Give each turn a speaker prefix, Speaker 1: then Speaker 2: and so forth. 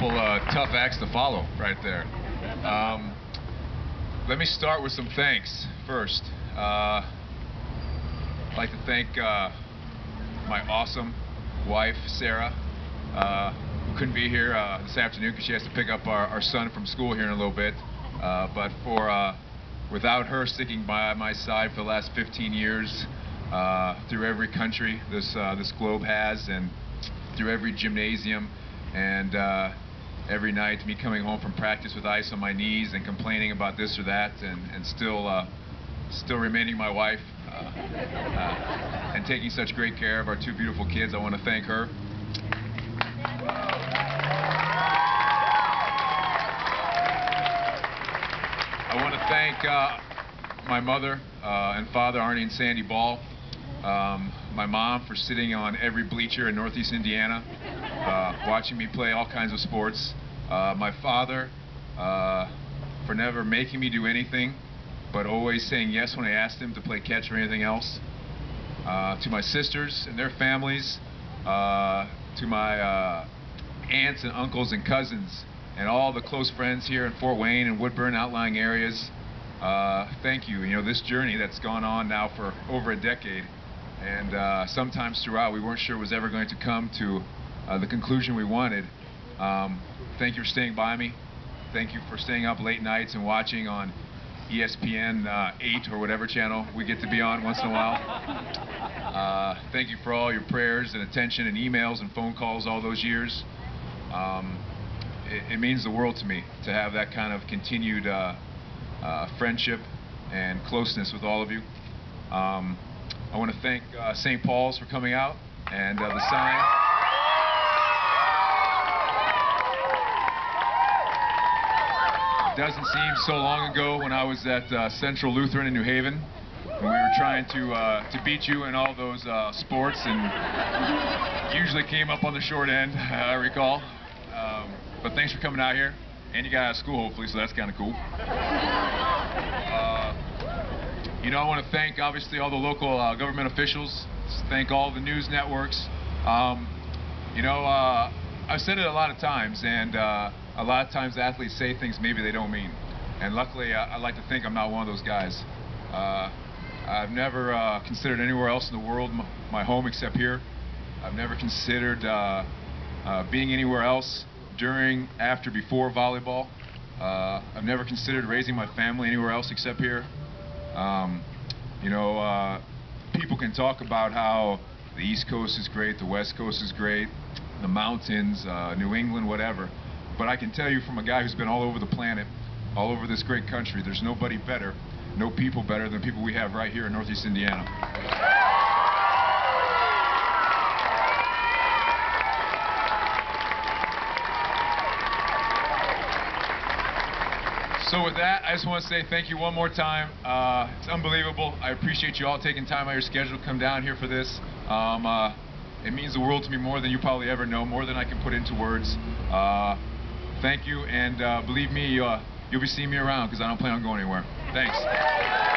Speaker 1: couple tough acts to follow right there. Let me start with some thanks first. I'd like to thank my awesome wife, Sarah, who couldn't be here this afternoon because she has to pick up our son from school here in a little bit. But without her sticking by my side for the last 15 years, through every country this globe has, and through every gymnasium, and every night, me coming home from practice with ice on my knees and complaining about this or that, and still remaining my wife, and taking such great care of our two beautiful kids. I want to thank her. I want to thank my mother and father, Arnie and Sandy Ball. My mom for sitting on every bleacher in Northeast Indiana, watching me play all kinds of sports. My father for never making me do anything, but always saying yes when I asked him to play catch or anything else. To my sisters and their families, to my aunts and uncles and cousins, and all the close friends here in Fort Wayne and Woodburn, outlying areas. Thank you. You know, this journey that's gone on now for over a decade, and sometimes throughout we weren't sure it was ever going to come to the conclusion we wanted. Thank you for staying by me. Thank you for staying up late nights and watching on ESPN 8 or whatever channel we get to be on once in a while. Thank you for all your prayers and attention and emails and phone calls all those years. It means the world to me to have that kind of continued friendship and closeness with all of you. I want to thank St. Paul's for coming out and the sign. It doesn't seem so long ago when I was at Central Lutheran in New Haven, when we were trying to beat you in all those sports, and usually came up on the short end, I recall. But thanks for coming out here, and you got out of school hopefully, so that's kind of cool. You know, I want to thank obviously all the local government officials, thank all the news networks. You know, I've said it a lot of times, and a lot of times athletes say things maybe they don't mean. And luckily, I like to think I'm not one of those guys. I've never considered anywhere else in the world my home except here. I've never considered being anywhere else during, after, before volleyball. I've never considered raising my family anywhere else except here. You know, people can talk about how the East Coast is great, the West Coast is great, the mountains, New England, whatever. But I can tell you from a guy who's been all over the planet, all over this great country, there's nobody better, no people better than people we have right here in Northeast Indiana. So with that, I just want to say thank you one more time. It's unbelievable. I appreciate you all taking time out of your schedule to come down here for this. It means the world to me more than you probably ever know, more than I can put into words. Thank you, and believe me, you'll be seeing me around because I don't plan on going anywhere. Thanks.